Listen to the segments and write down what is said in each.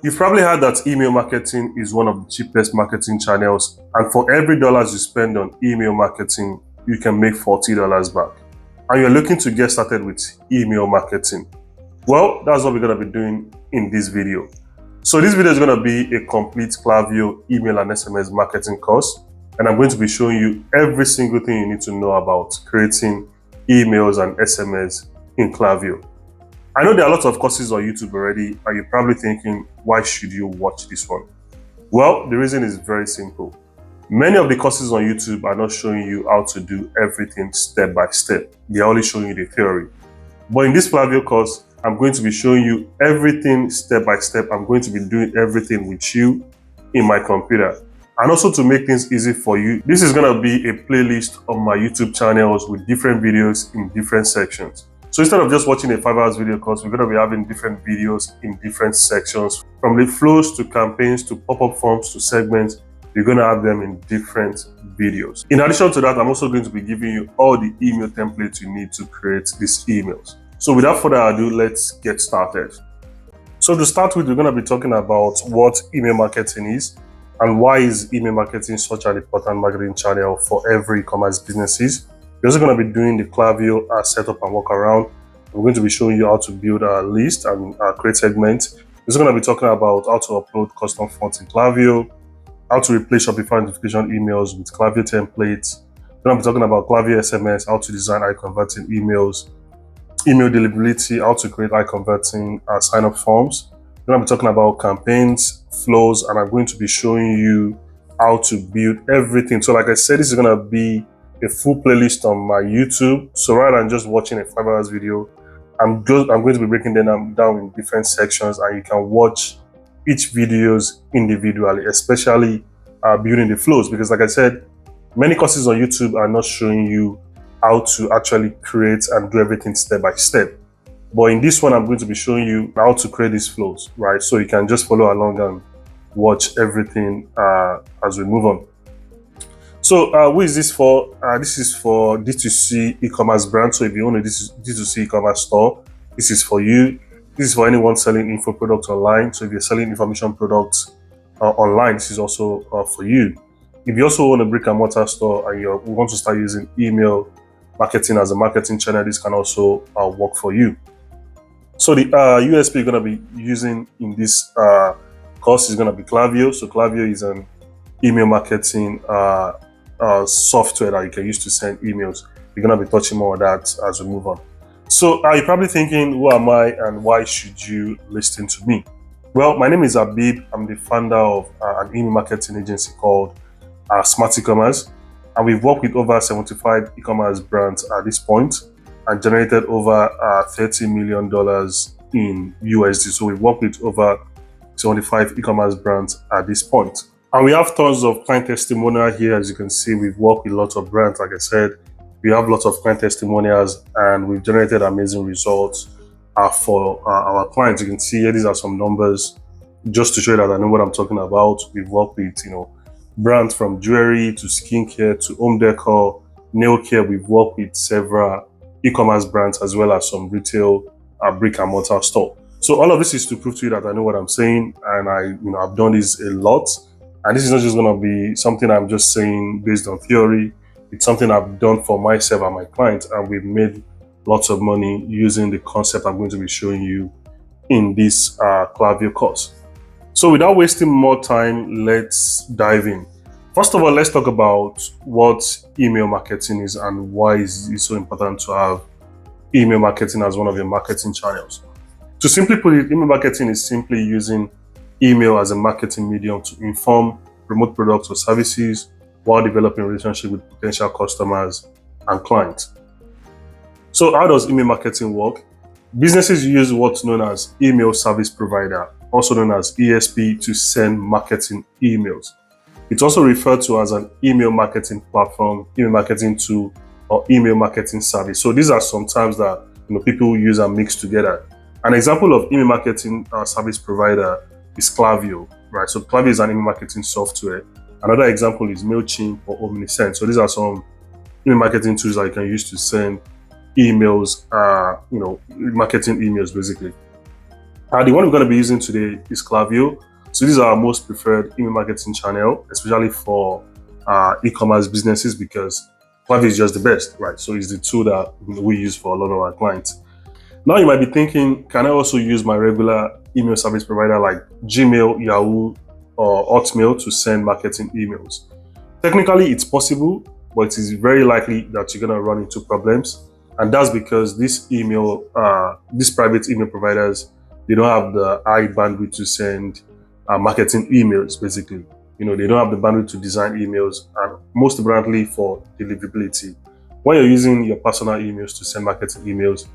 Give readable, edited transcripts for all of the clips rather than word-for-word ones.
You've probably heard that email marketing is one of the cheapest marketing channels, and for every $1 you spend on email marketing, you can make $40 back. And you're looking to get started with email marketing. Well, that's what we're going to be doing in this video. So this video is going to be a complete Klaviyo email and SMS marketing course, and I'm going to be showing you every single thing you need to know about creating emails and SMS in Klaviyo. I know there are lots of courses on YouTube already, and you're probably thinking, why should you watch this one? Well, the reason is very simple. Many of the courses on YouTube are not showing you how to do everything step by step. They're only showing you the theory. But in this Klaviyo course, I'm going to be showing you everything step by step. I'm going to be doing everything with you in my computer. And also, to make things easy for you, this is going to be a playlist on my YouTube channels with different videos in different sections. So instead of just watching a 5 hours video course, we're going to be having different videos in different sections. From the flows to campaigns to pop-up forms to segments, you're going to have them in different videos. In addition to that, I'm also going to be giving you all the email templates you need to create these emails. So without further ado, let's get started. So to start with, we're going to be talking about what email marketing is and why is email marketing such an important marketing channel for every e-commerce businesses. We're also going to be doing the Klaviyo setup and walk around. We're going to be showing you how to build a list and create segments. We're also going to be talking about how to upload custom fonts in Klaviyo, how to replace Shopify notification emails with Klaviyo templates. We're going to be talking about Klaviyo SMS, how to design high converting emails, email deliverability, how to create high converting sign-up forms. We're going to be talking about campaigns, flows, and I'm going to be showing you how to build everything. So like I said, this is going to be a full playlist on my YouTube. So rather than just watching a 5 hours video, I'm going to be breaking them down in different sections, and you can watch each videos individually, especially building the flows, because like I said, many courses on YouTube are not showing you how to actually create and do everything step by step. But in this one, I'm going to be showing you how to create these flows, right? So you can just follow along and watch everything as we move on. So who is this for? This is for D2C e-commerce brand. So if you own a D2C e-commerce store, this is for you. This is for anyone selling info products online. So if you're selling information products online, this is also for you. If you also own a brick and mortar store and you want to start using email marketing as a marketing channel, this can also work for you. So the USP you're going to be using in this course is going to be Klaviyo. So Klaviyo is an email marketing software that you can use to send emails. We're going to be touching more on that as we move on. So you're probably thinking, who am I and why should you listen to me? Well, my name is Habib. I'm the founder of an email marketing agency called Smart E-commerce, and we've worked with over 75 e-commerce brands at this point and generated over $30 million in USD. So we've worked with over 75 e-commerce brands at this point. And we have tons of client testimonial here. As you can see, we've worked with lots of brands. Like I said, we have lots of client testimonials and we've generated amazing results for our clients. You can see here, these are some numbers just to show you that I know what I'm talking about. We've worked with, brands from jewelry to skincare to home decor, nail care. We've worked with several e-commerce brands as well as some retail brick and mortar store. So all of this is to prove to you that I know what I'm saying, and I've done this a lot. And this is not just going to be something I'm just saying based on theory. It's something I've done for myself and my clients, and we've made lots of money using the concept I'm going to be showing you in this Klaviyo course. So without wasting more time, let's dive in. First of all, let's talk about what email marketing is and why is it so important to have email marketing as one of your marketing channels. To simply put it, email marketing is simply using email as a marketing medium to inform, promote products or services while developing a relationship with potential customers and clients. So how does email marketing work? Businesses use what's known as email service provider, also known as ESP, to send marketing emails. It's also referred to as an email marketing platform, email marketing tool, or email marketing service. So these are some terms that people use and mix together. An example of email marketing service provider is Klaviyo, right? So Klaviyo is an email marketing software. Another example is MailChimp or Omnisend. So these are some email marketing tools that you can use to send emails, marketing emails basically. The one we're going to be using today is Klaviyo. So this is our most preferred email marketing channel, especially for e-commerce businesses, because Klaviyo is just the best, right? So it's the tool that we use for a lot of our clients. Now you might be thinking, can I also use my regular email service provider like Gmail, Yahoo, or Hotmail to send marketing emails? Technically, it's possible, but it is very likely that you're going to run into problems. And that's because these private email providers, they don't have the high bandwidth to send marketing emails, basically. They don't have the bandwidth to design emails, and most importantly for deliverability. When you're using your personal emails to send marketing emails,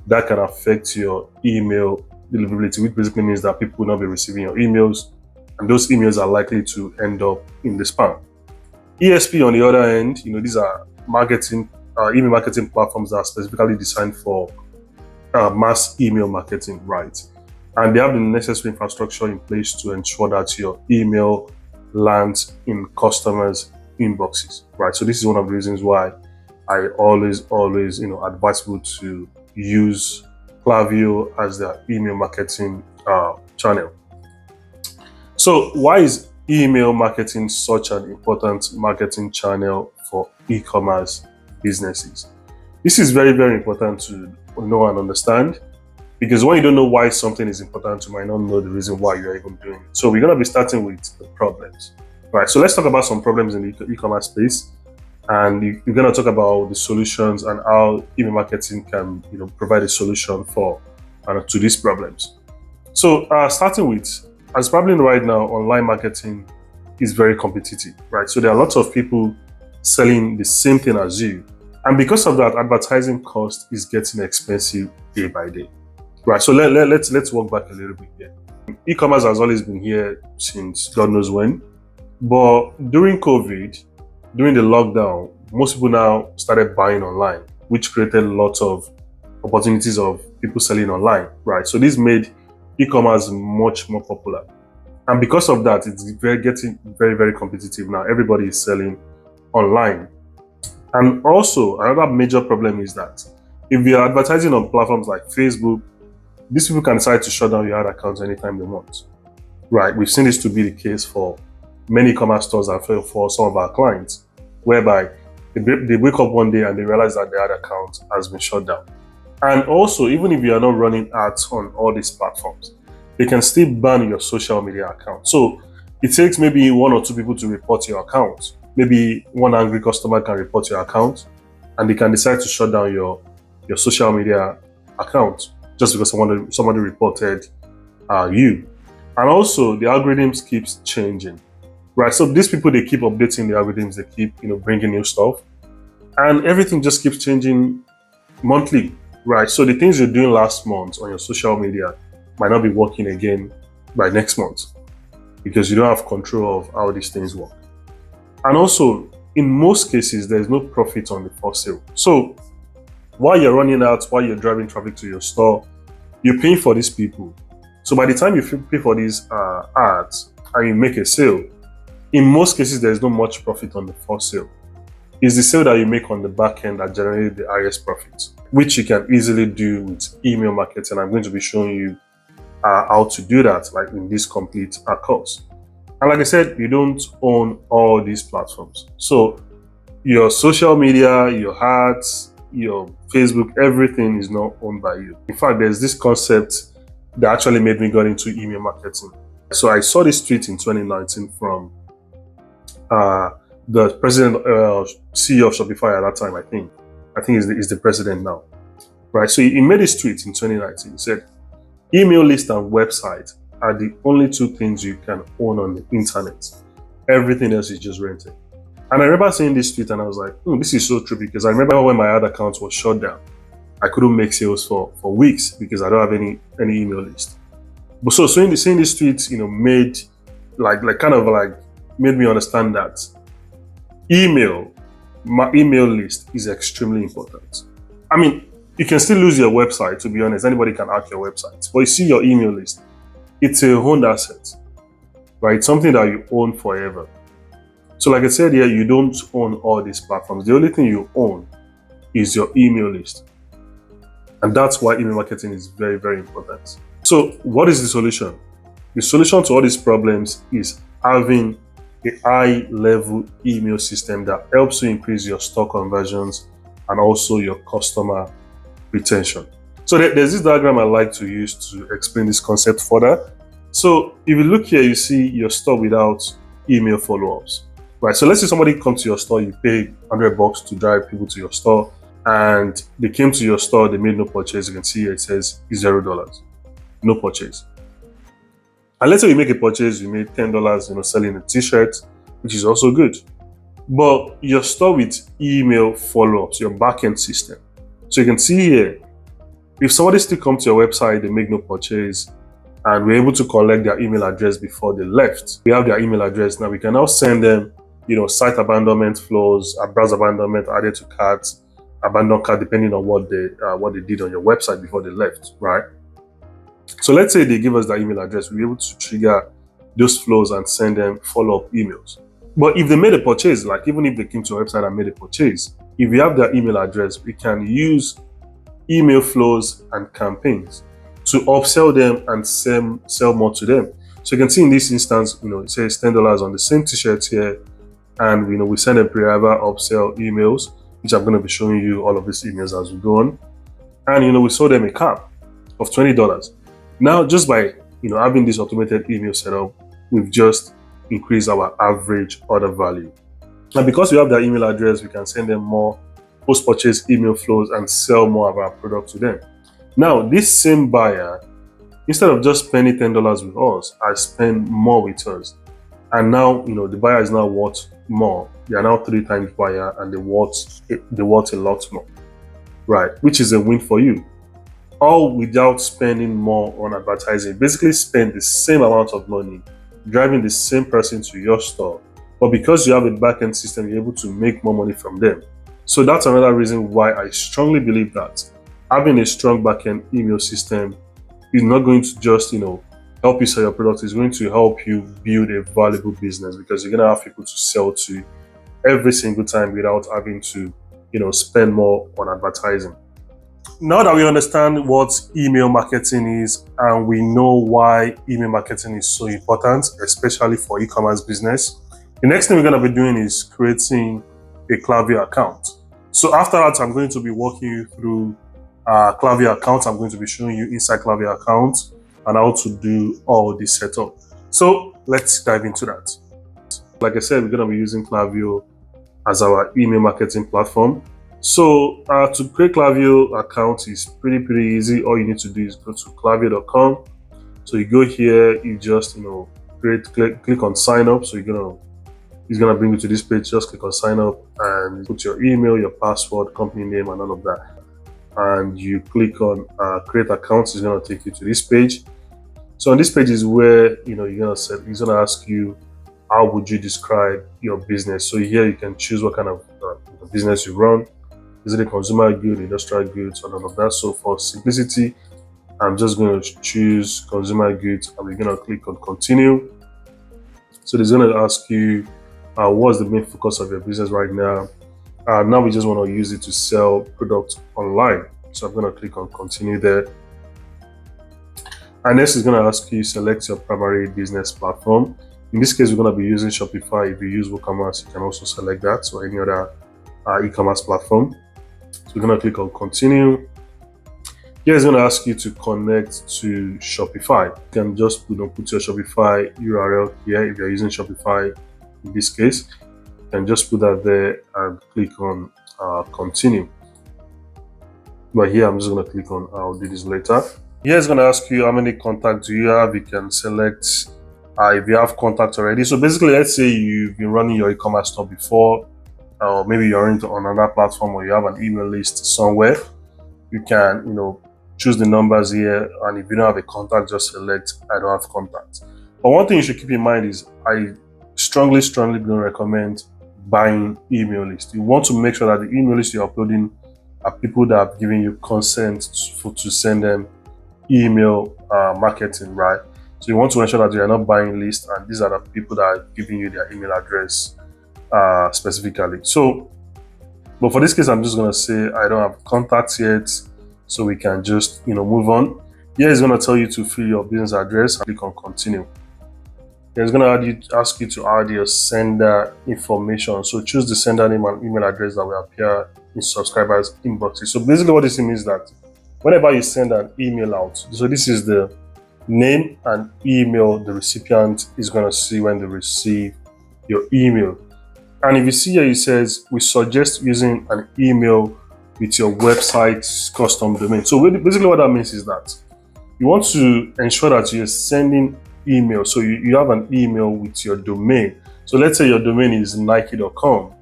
that can affect your email deliverability, which basically means that people will not be receiving your emails, and those emails are likely to end up in the spam. ESP, on the other end, these are email marketing platforms that are specifically designed for mass email marketing, right? And they have the necessary infrastructure in place to ensure that your email lands in customers' inboxes, right? So this is one of the reasons why I always, advise people to use Klaviyo as their email marketing channel. So why is email marketing such an important marketing channel for e-commerce businesses? This is very, very important to know and understand, because when you don't know why something is important, you might not know the reason why you're even doing it. So we're going to be starting with the problems. All right, so let's talk about some problems in the e-commerce space, and we're going to talk about the solutions and how email marketing can provide a solution to these problems. So starting with, as probably right now, online marketing is very competitive, right? So there are lots of people selling the same thing as you, and because of that, advertising cost is getting expensive day by day, right? So let's walk back a little bit here. E-commerce has always been here since God knows when, but during COVID, during the lockdown, most people now started buying online, which created a lot of opportunities of people selling online, right? So this made e-commerce much more popular. And because of that, it's getting very, very competitive now. Everybody is selling online. And also, another major problem is that if you're advertising on platforms like Facebook, these people can decide to shut down your ad accounts anytime they want, right? We've seen this to be the case for many e-commerce stores and for some of our clients, whereby they wake up one day and they realize that their ad account has been shut down. And also, even if you are not running ads on all these platforms, they can still ban your social media account. So it takes maybe one or two people to report your account. Maybe one angry customer can report your account, and they can decide to shut down your social media account just because somebody reported you. And also, the algorithms keeps changing, right? So these people, they keep updating the algorithms, they keep bringing new stuff, and everything just keeps changing monthly, right? So the things you're doing last month on your social media might not be working again by next month, because you don't have control of how these things work. And also, in most cases, there's no profit on the first sale. So while you're running out, while you're driving traffic to your store, you're paying for these people. So by the time you pay for these ads and you make a sale, in most cases, there's not much profit on the first sale. It's the sale that you make on the back end that generates the highest profits, which you can easily do with email marketing. I'm going to be showing you how to do that, like in this complete course. And like I said, you don't own all these platforms. So your social media, your ads, your Facebook, everything is not owned by you. In fact, there's this concept that actually made me go into email marketing. So I saw this tweet in 2019 from the president, CEO of Shopify at that time, I think he's the president now, right? So he made this tweet in 2019. He said, email list and website are the only two things you can own on the internet. Everything else is just rented. And I remember seeing this tweet and I was like, this is so true, because I remember when my ad account was shut down, I couldn't make sales for weeks because I don't have any email list. But so seeing this tweet, made made me understand that my email list is extremely important. I mean, you can still lose your website, to be honest. Anybody can hack your website. But you see your email list, it's a owned asset, right? It's something that you own forever. So like I said here, you don't own all these platforms. The only thing you own is your email list. And that's why email marketing is very, very important. So what is the solution? The solution to all these problems is having a high level email system that helps you increase your store conversions and also your customer retention. So there's this diagram I like to use to explain this concept further. So if you look here, you see your store without email follow-ups, right? So let's say somebody comes to your store, you pay $100 to drive people to your store, and they came to your store, they made no purchase. You can see here it says $0, no purchase. And let's say you make a purchase, you made $10, selling a t-shirt, which is also good. But your store with email follow-ups, your backend system. So you can see here, if somebody still comes to your website, they make no purchase, and we're able to collect their email address before they left. We have their email address now. We can now send them, site abandonment flows, browse abandonment, added to carts, abandoned cart, depending on what they did on your website before they left, right? So let's say they give us their email address, we'll be able to trigger those flows and send them follow-up emails. But if they made a purchase, like even if they came to our website and made a purchase, if we have their email address, we can use email flows and campaigns to upsell them and sell more to them. So you can see in this instance, it says $10 on the same t-shirt here, and we send them pre-arrival upsell emails, which I'm going to be showing you all of these emails as we go on. And we sold them a cap of $20. Now, just by having this automated email setup, we've just increased our average order value. And because we have their email address, we can send them more post-purchase email flows and sell more of our product to them. Now, this same buyer, instead of just spending $10 with us, I spend more with us. And now, the buyer is now worth more. They are now 3 times buyer, and they worth a lot more, right? Which is a win for you. All without spending more on advertising. Basically spend the same amount of money driving the same person to your store, but because you have a backend system, you're able to make more money from them. So that's another reason why I strongly believe that having a strong backend email system is not going to just help you sell your product. It's going to help you build a valuable business, because you're going to have people to sell to every single time without having to spend more on advertising. Now that we understand what email marketing is, and we know why email marketing is so important, especially for e-commerce business, the next thing we're going to be doing is creating a Klaviyo account. So after that, I'm going to be walking you through Klaviyo account. I'm going to be showing you inside Klaviyo account and how to do all this setup. So let's dive into that. Like I said, we're going to be using Klaviyo as our email marketing platform. So to create Klaviyo account is pretty easy. All you need to do is go to klaviyo.com. So you go here, you just click on sign up. So it's gonna bring you to this page. Just click on sign up and put your email, your password, company name, and all of that. And you click on create accounts. It's gonna take you to this page. So on this page is where it's gonna ask you, how would you describe your business? So here you can choose what kind of business you run. Is it a consumer good, industrial goods, and all of that? So for simplicity, I'm just going to choose consumer goods, and we're going to click on continue. So it's going to ask you, what's the main focus of your business right now? Now we just want to use it to sell products online. So I'm going to click on continue there. And next is going to ask you select your primary business platform. In this case, we're going to be using Shopify. If you use WooCommerce, you can also select that, so any other e-commerce platform. So we're going to click on continue. Here it's going to ask you to connect to Shopify. You can just put your Shopify URL here if you're using Shopify. In this case, you can just put that there and click on continue. But here I'm just going to click on I'll do this later. Here it's going to ask you how many contacts do you have. You can select if you have contacts already. So basically, let's say you've been running your e-commerce store before, or maybe you're on another platform, or you have an email list somewhere. You can choose the numbers here, and if you don't have a contact, just select I don't have contacts. But one thing you should keep in mind is I strongly don't recommend buying email lists. You want to make sure that the email list you're uploading are people that have given you consent to send them email marketing, right? So you want to ensure that you are not buying lists, and these are the people that are giving you their email address specifically. So, but for this case, I'm just going to say I don't have contacts yet, so we can just move on. Here it's going to tell you to fill your business address and click on continue. Then it's going to ask you to add your sender information. So choose the sender name and email address that will appear in subscribers' inboxes. So basically what this means is that whenever you send an email out, so this is the name and email the recipient is going to see when they receive your email. And if you see here, it says, we suggest using an email with your website's custom domain. So basically what that means is that you want to ensure that you're sending email. So you have an email with your domain. So let's say your domain is nike.com,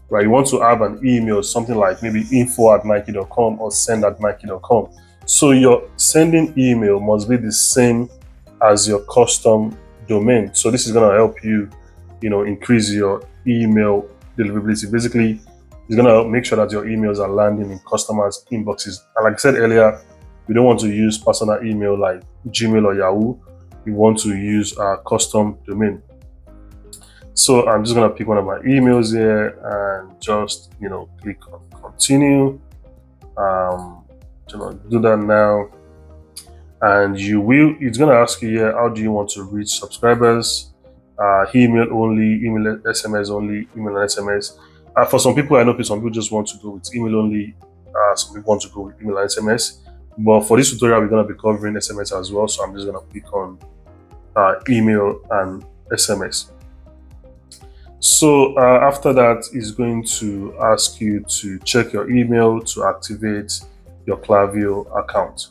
right? You want to have an email, something like maybe info@nike.com or send@nike.com. So your sending email must be the same as your custom domain. So this is going to help you, increase your email deliverability. Basically, it's going to make sure that your emails are landing in customers' inboxes. And like I said earlier, we don't want to use personal email like Gmail or Yahoo. We want to use our custom domain. So I'm just going to pick one of my emails here and just, click on continue. Do that now. And it's going to ask you here, how do you want to reach subscribers? Email only, email, SMS only, email and SMS. For some people, I know some people just want to go with email only. Some people want to go with email and SMS. But for this tutorial, we're going to be covering SMS as well. So I'm just going to click on email and SMS. So after that, it's going to ask you to check your email to activate your Klaviyo account.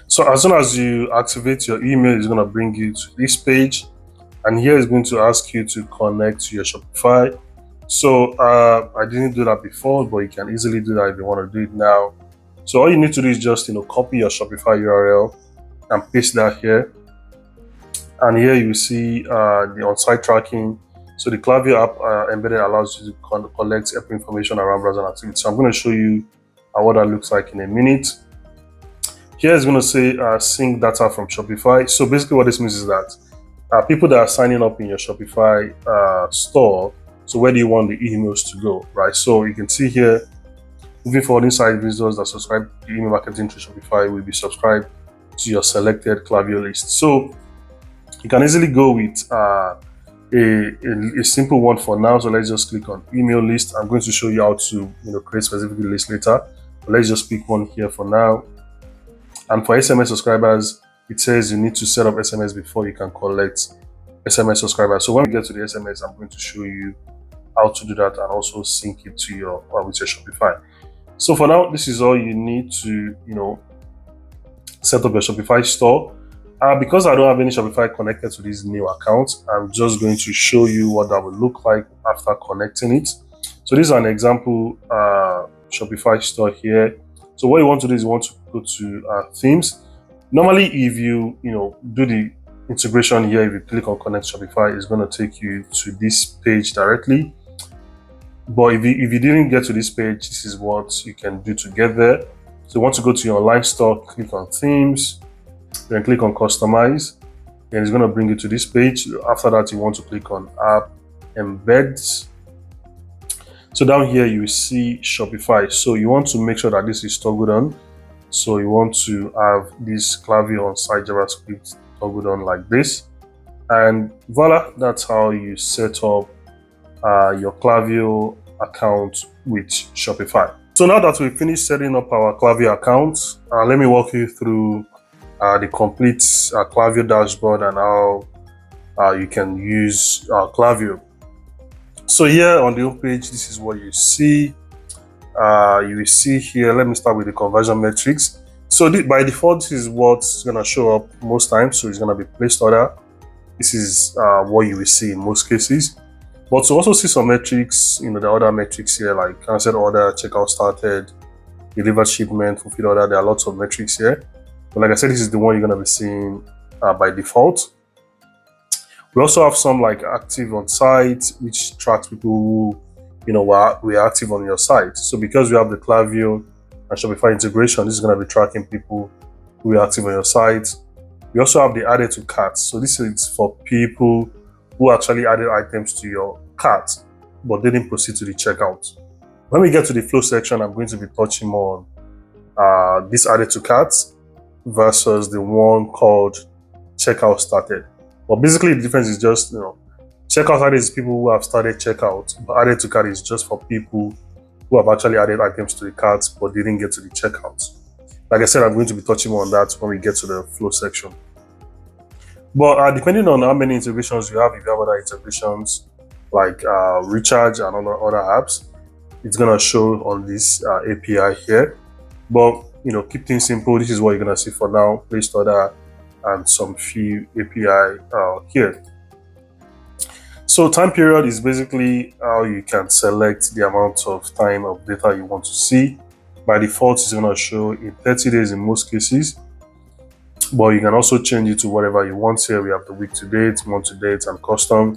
So as soon as you activate your email, it's going to bring you to this page. And here it's going to ask you to connect to your Shopify. So I didn't do that before, but you can easily do that if you want to do it now. So all you need to do is just copy your Shopify URL and paste that here. And here you see the on-site tracking. So the Klaviyo app embedded allows you to collect app information around browser activity. So I'm going to show you what that looks like in a minute. Here it's going to say sync data from Shopify. So basically what this means is that people that are signing up in your Shopify store, so where do you want the emails to go, right? So you can see here, moving forward, inside visitors that subscribe to email marketing through Shopify will be subscribed to your selected Klaviyo list. So you can easily go with a simple one for now. So let's just click on email list. I'm going to show you how to create specific list later. But let's just pick one here for now. And for SMS subscribers, it says you need to set up SMS before you can collect SMS subscribers. So when we get to the SMS, I'm going to show you how to do that and also sync it to your with your Shopify. So for now, this is all you need to set up your Shopify store. Because I don't have any Shopify connected to this new account, I'm just going to show you what that will look like after connecting it. So this is an example Shopify store here. So what you want to do is you want to go to themes. Normally, if you do the integration here, if you click on connect Shopify, it's going to take you to this page directly. But if you didn't get to this page, this is what you can do to get there. So you want to go to your online store, click on themes, then click on customize, and it's going to bring you to this page. After that, you want to click on app embeds. So down here you see Shopify. So you want to make sure that this is toggled on. So you want to have this Klaviyo on-site JavaScript toggled on like this, and voila, that's how you set up your Klaviyo account with Shopify. So now that we've finished setting up our Klaviyo account, let me walk you through the complete Klaviyo dashboard and how you can use Klaviyo. So here on the home page, this is what you see. You will see here, let me start with the conversion metrics. So by default, this is what's going to show up most times. So it's going to be placed order. This is what you will see in most cases. But to also see some metrics, the other metrics here, like cancelled order, checkout started, delivered shipment, fulfilled order, there are lots of metrics here. But like I said, this is the one you're going to be seeing by default. We also have some like active on site, which tracks people who were active on your site. So because we have the Klaviyo and Shopify integration, this is going to be tracking people who are active on your site. We also have the added to cart. So this is for people who actually added items to your cart, but didn't proceed to the checkout. When we get to the flow section, I'm going to be touching more on this added to cart. versus the one called checkout started. But basically the difference is just, checkout started is people who have started checkout, but added to cart is just for people who have actually added items to the cart but didn't get to the checkout. Like I said, I'm going to be touching more on that when we get to the flow section. But depending on how many integrations you have, if you have other integrations like Recharge and other apps, it's going to show on this API here. But keep things simple. This is what you're going to see for now. Place order and some few API here. So time period is basically how you can select the amount of time of data you want to see. By default, it's going to show in 30 days in most cases, but you can also change it to whatever you want. Here we have the week to date, month to date, and custom,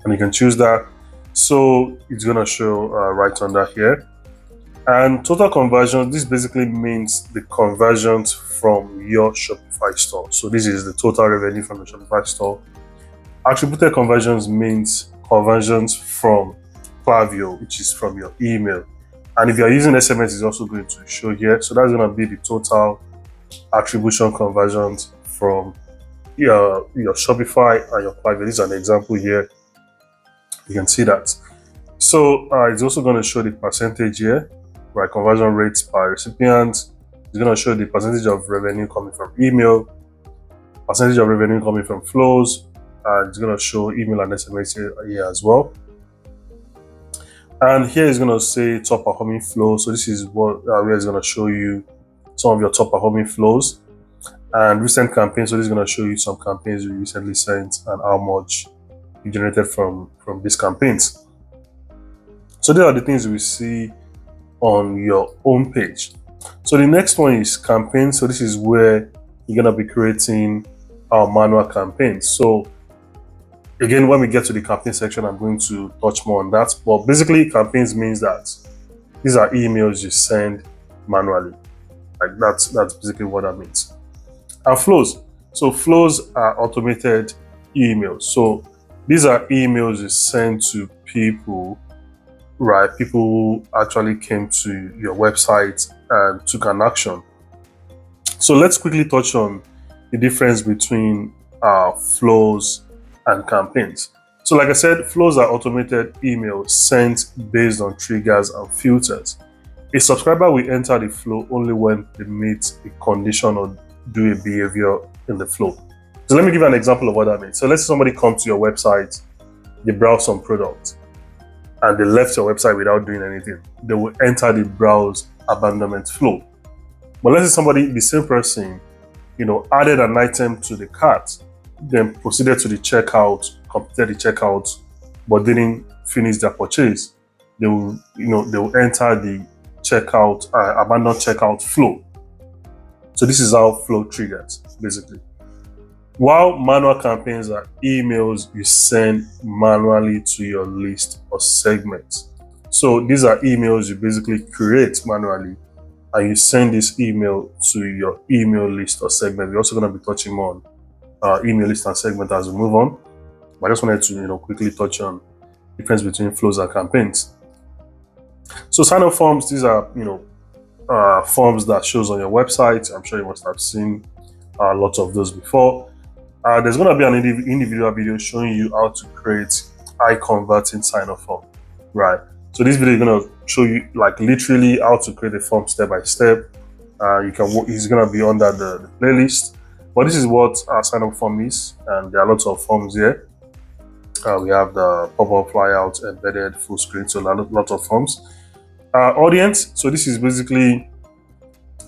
and you can choose that. So it's going to show right under here. And total conversion, this basically means the conversions from your Shopify store. So this is the total revenue from the Shopify store. Attributed conversions means conversions from Klaviyo, which is from your email. And if you're using SMS, it's also going to show here. So that's going to be the total attribution conversions from your Shopify and your Klaviyo. This is an example here. You can see that. So it's also going to show the percentage here, right? Conversion rates by recipient. It's going to show the percentage of revenue coming from email, percentage of revenue coming from flows, and it's going to show email and SMS here as well. And here is going to say top performing flow. So this is what where it's going to show you some of your top performing flows and recent campaigns. So this is going to show you some campaigns you recently sent and how much you generated from these campaigns. So these are the things we see on your own page. So the next one is campaigns. So this is where you're going to be creating our manual campaigns. So again, when we get to the campaign section, I'm going to touch more on that. But basically, campaigns means that these are emails you send manually. Like that's basically what that means. And flows. So flows are automated emails. So these are emails you send to people, right? People who actually came to your website and took an action. So let's quickly touch on the difference between flows and campaigns. So like I said, flows are automated emails sent based on triggers and filters. A subscriber will enter the flow only when they meet a condition or do a behavior in the flow. So let me give you an example of what that means. So let's say somebody comes to your website, they browse some product, and they left your website without doing anything. They will enter the browse abandonment flow. But let's say somebody, the same person, added an item to the cart, then proceeded to the checkout, completed the checkout, but didn't finish their purchase. They will enter the checkout, abandoned checkout flow. So this is how flow triggers, basically. While manual campaigns are emails you send manually to your list or segment. So these are emails you basically create manually, and you send this email to your email list or segment. We're also going to be touching more on email list and segment as we move on. But I just wanted to quickly touch on the difference between flows and campaigns. So sign-up forms, these are forms that shows on your website. I'm sure you must have seen lots of those before. There's going to be an individual video showing you how to create high converting sign-up form, right? So this video is going to show you like literally how to create a form step by step. It's going to be under the playlist. But this is what our sign-up form is, and there are lots of forms here. We have the pop-up flyout, embedded, full screen, so lots of forms. Audience, so this is basically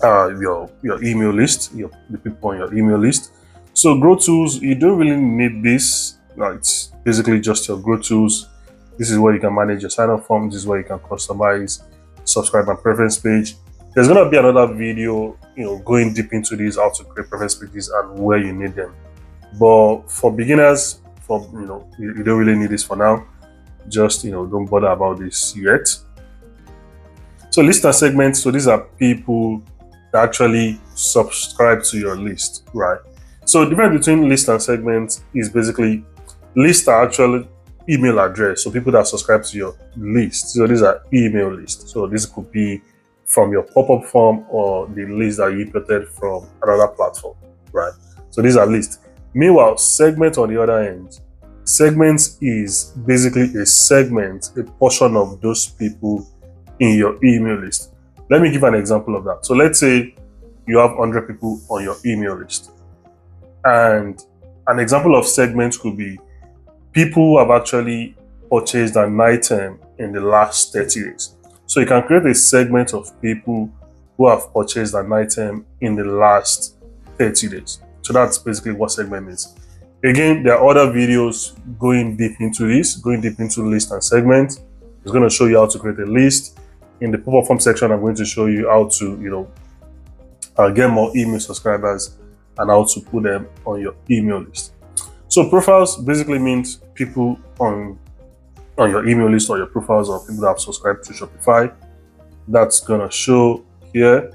your email list, the people on your email list. So grow tools, you don't really need this. It's basically just your grow tools. This is where you can manage your sign-up form. This is where you can customize, subscribe and preference page. There's going to be another video, going deep into this, how to create preference pages and where you need them. But for beginners, you don't really need this for now. Just, don't bother about this yet. So list and segments. So these are people that actually subscribe to your list, right? So the difference between list and segments is basically list are actually email address. So people that subscribe to your list. So these are email lists. So this could be from your pop-up form or the list that you imported from another platform, right? So these are lists. Meanwhile, segment on the other end, segments is basically a segment, a portion of those people in your email list. Let me give an example of that. So let's say you have 100 people on your email list. And an example of segments could be people who have actually purchased an item in the last 30 days. So you can create a segment of people who have purchased an item in the last 30 days. So that's basically what segment means. Again, there are other videos going deep into this, going deep into list and segment. It's going to show you how to create a list. In the pop-up form section, I'm going to show you how to, get more email subscribers and how to put them on your email list. So profiles basically means people on your email list or your profiles or people that have subscribed to Shopify. That's gonna show here.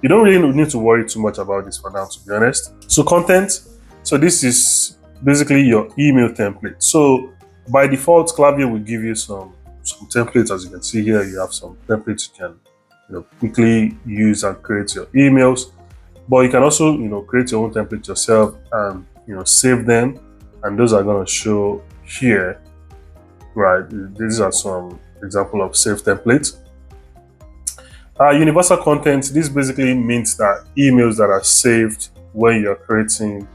You don't really need to worry too much about this for now, to be honest. So content. So this is basically your email template. So by default, Klaviyo will give you some templates. As you can see here, you have some templates you can quickly use and create your emails. But you can also create your own template yourself and save them, and those are going to show here, right? These are some example of saved templates. Universal content, this basically means that emails that are saved when you're creating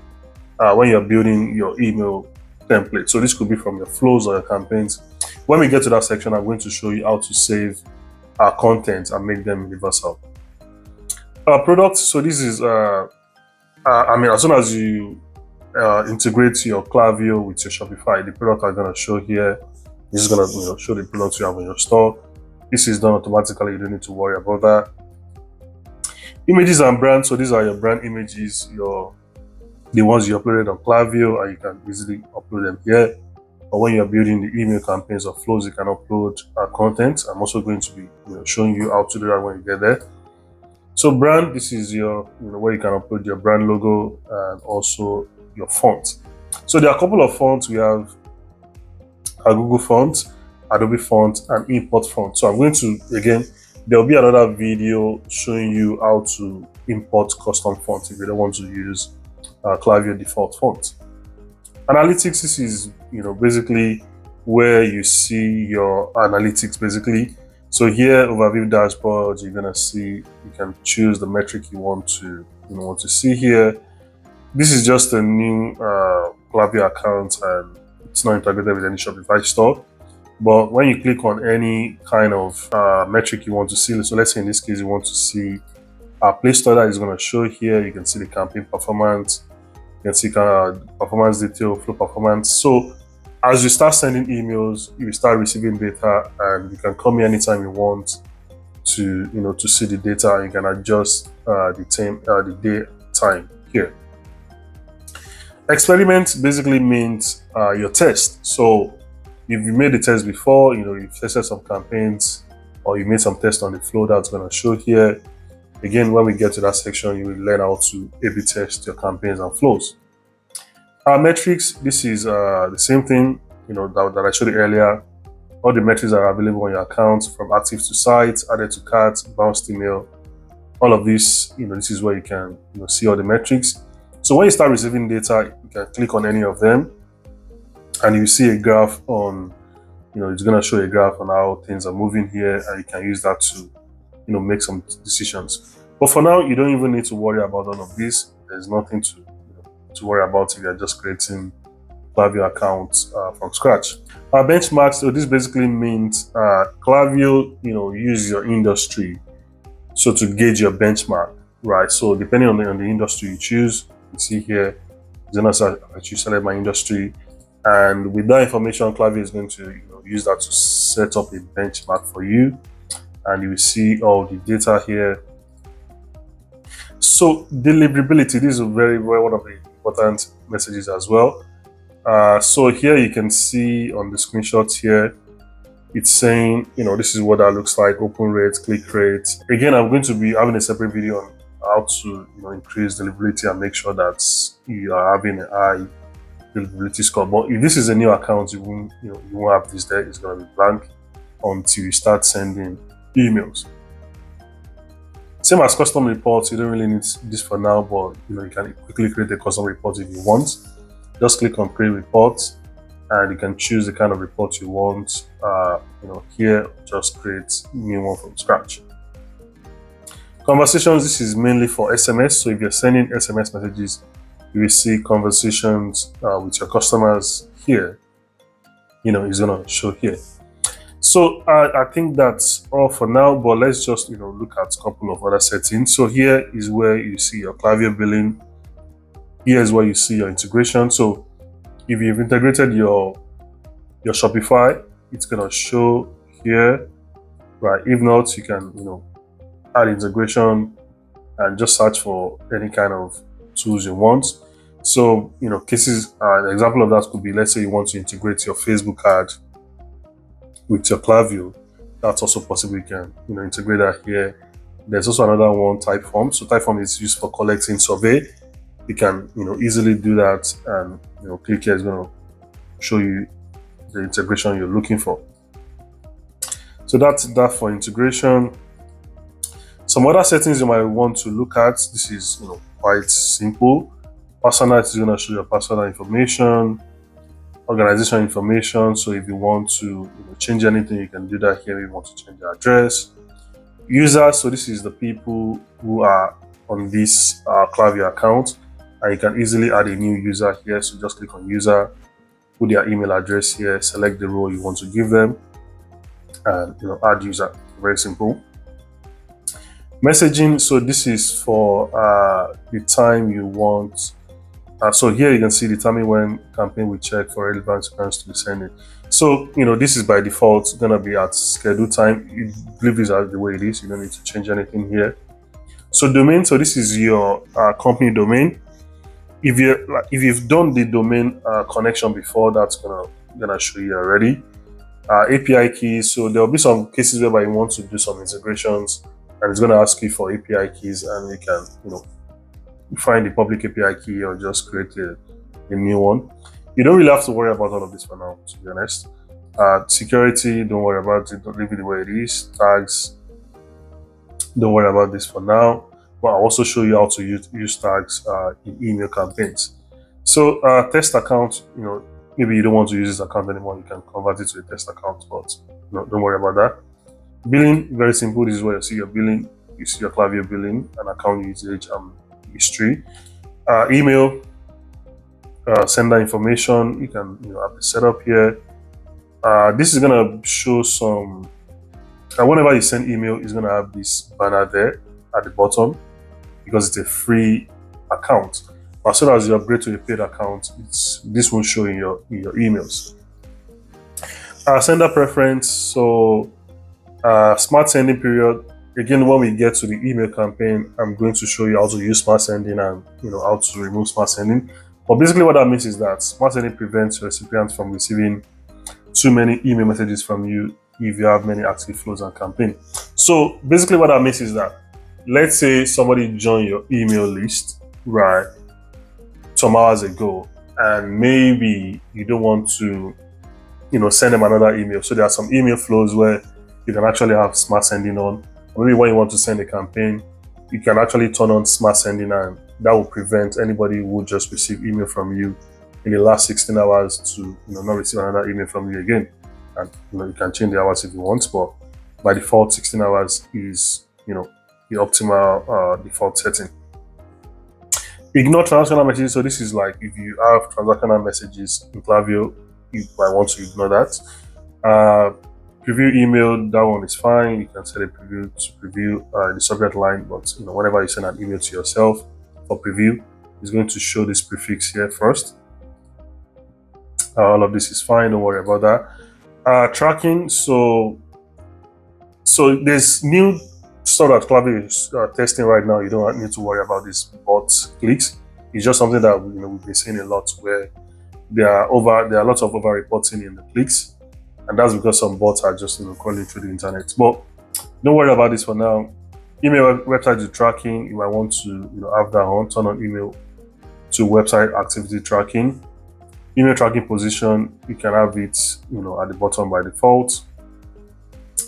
when you're building your email template. So this could be from your flows or your campaigns. When we get to that section, I'm going to show you how to save our content and make them universal. Products, so this is as soon as you integrate your Klaviyo with your Shopify, the products are going to show here. This is going to show the products you have in your store. This is done automatically, you don't need to worry about that. Images and brands, so these are your brand images, the ones you uploaded on Klaviyo, and you can easily upload them here. Or when you're building the email campaigns or flows, you can upload content. I'm also going to be showing you how to do that when you get there. So brand, this is your where you can upload your brand logo and also your font. So there are a couple of fonts. We have a Google font, Adobe font, and import font. So I'm going to, again, there'll be another video showing you how to import custom fonts if you don't want to use Klaviyo default font. Analytics, this is basically where you see your analytics basically. So here, overview dashboard, you're gonna see, you can choose the metric you want to see here. This is just a new Klaviyo account and it's not integrated with any Shopify store. But when you click on any kind of metric you want to see, so let's say in this case you want to see our Play Store, that is going to show here. You can see the campaign performance, you can see performance detail, flow performance. So as you start sending emails, you start receiving data, and you can come here anytime you want to see the data, and you can adjust the day time here. Experiment basically means your test. So if you made the test before, you've tested some campaigns or you made some tests on the flow, that's going to show here. Again, when we get to that section, you will learn how to A/B test your campaigns and flows. Metrics, this is the same thing that I showed you earlier. All the metrics are available on your account, from active to sites, added to carts, bounced email. All of this, this is where you can see all the metrics. So when you start receiving data, you can click on any of them and you see a graph on, it's going to show a graph on how things are moving here, and you can use that to, make some decisions. But for now, you don't even need to worry about all of this. There's nothing to worry about if you're just creating Klaviyo accounts from scratch. Benchmarks, so this basically means Klaviyo, use your industry so to gauge your benchmark, right? So depending on the industry you choose, you see here, I choose select my industry, and with that information, Klaviyo is going to use that to set up a benchmark for you, and you will see all the data here. So deliverability, this is very one of the important messages as well. So here you can see on the screenshots here, it's saying, this is what that looks like: open rate, click rate. Again, I'm going to be having a separate video on how to increase deliverability and make sure that you are having a high deliverability score. But if this is a new account, you won't have this there. It's going to be blank until you start sending emails. Same as custom reports, you don't really need this for now, but you can quickly create a custom report if you want. Just click on create report, and you can choose the kind of report you want. Here, just create new one from scratch. Conversations, this is mainly for SMS. So if you're sending SMS messages, you will see conversations with your customers here. It's gonna show here. So I think that's all for now, but let's just look at a couple of other settings. So here is where you see your Klaviyo billing. Here is where you see your integration. So if you've integrated your Shopify, it's gonna show here, right? If not, you can add integration and just search for any kind of tools you want. So cases, an example of that could be, let's say you want to integrate your Facebook ad with your Klaviyo. That's also possible. You can integrate that here. There's also another one, Typeform. So Typeform is used for collecting survey. You can easily do that, and click here is going to show you the integration you're looking for. So that's that for integration. Some other settings you might want to look at. This is quite simple. Personal is going to show your personal information, organization information. So if you want to change anything, you can do that here. If you want to change the address. Users, so this is the people who are on this Klaviyo account, and you can easily add a new user here. So just click on user, put their email address here, select the role you want to give them, and add user. Very simple. Messaging, so this is for the time you want. So here you can see determine when campaign will check for relevant sequence to be sending. So this is by default going to be at schedule time. You leave this as the way it is. You don't need to change anything here. So domain, so this is your company domain. If you've done the domain connection before, that's gonna show you already. API keys, so there will be some cases whereby you want to do some integrations, and it's going to ask you for API keys, and you can find the public API key or just create a new one. You don't really have to worry about all of this for now, to be honest. Security, don't worry about it. Don't leave it the way it is. Tags, don't worry about this for now. But I'll also show you how to use tags in email campaigns. So test account, maybe you don't want to use this account anymore. You can convert it to a test account, but don't worry about that. Billing, very simple. This is where you see your billing. You see your Klaviyo billing and account usage history. Email, sender information. You can have the setup here. This is gonna show some. Whenever you send email, it's gonna have this banner there at the bottom because it's a free account. As soon as you upgrade to a paid account, this will show in your emails. Sender preference. So smart sending period. Again, when we get to the email campaign, I'm going to show you how to use smart sending and how to remove smart sending. But basically what that means is that smart sending prevents your recipient from receiving too many email messages from you if you have many active flows and campaign. So basically what that means is that, let's say somebody joined your email list, right, some hours ago, and maybe you don't want to send them another email. So there are some email flows where you can actually have smart sending on. Maybe when you want to send a campaign, you can actually turn on smart sending, and that will prevent anybody who will just receive email from you in the last 16 hours to not receive another email from you again. And you can change the hours if you want, but by default 16 hours is the optimal default setting. Ignore transactional messages. So this is like if you have transactional messages in Klaviyo, you might want to ignore that. Preview email, that one is fine. You can set a preview to preview the subject line, but whenever you send an email to yourself for preview, it's going to show this prefix here first. All of this is fine, don't worry about that. Tracking, so there's new stuff that Klaviyo is testing right now. You don't need to worry about these bot clicks. It's just something that we've been seeing a lot, where there are lots of over reporting in the clicks. And that's because some bots are just crawling through the internet. But don't worry about this for now. Email website tracking, you might want to have that on. Turn on email to website activity tracking. Email tracking position, you can have it at the bottom by default.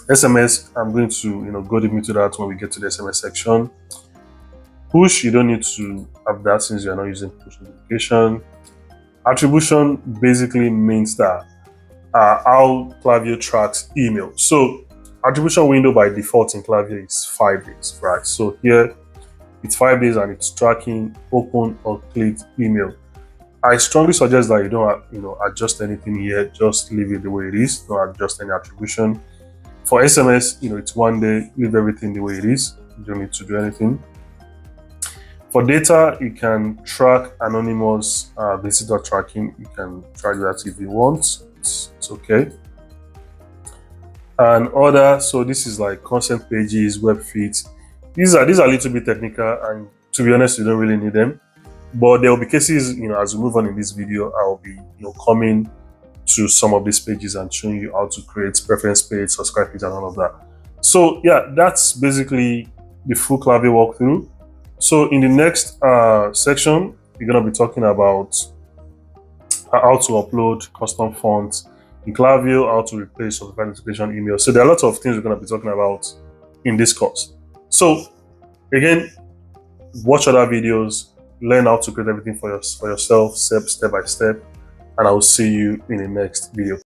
SMS, I'm going to go deep into that when we get to the SMS section. Push, you don't need to have that since you're not using push notification. Attribution basically means that how Klaviyo tracks email. So attribution window by default in Klaviyo is 5 days, right? So here it's 5 days and it's tracking open or clicked email. I strongly suggest that you don't adjust anything here, just leave it the way it is, don't adjust any attribution. For SMS, it's 1 day, leave everything the way it is, you don't need to do anything. For data, you can track anonymous visitor tracking. You can try that if you want. It's okay. And other, so this is like consent pages, web feeds. These are a little bit technical, and to be honest, you don't really need them. But there will be cases, as we move on in this video, I'll be coming to some of these pages and showing you how to create preference page, subscribe page, and all of that. So yeah, that's basically the full Klaviyo walkthrough. So in the next section, we're going to be talking about how to upload custom fonts in Klaviyo, how to replace subscribe notification email. So there are lots of things we're going to be talking about in this course. So again, watch other videos, learn how to create everything for yourself, step by step, and I will see you in the next video.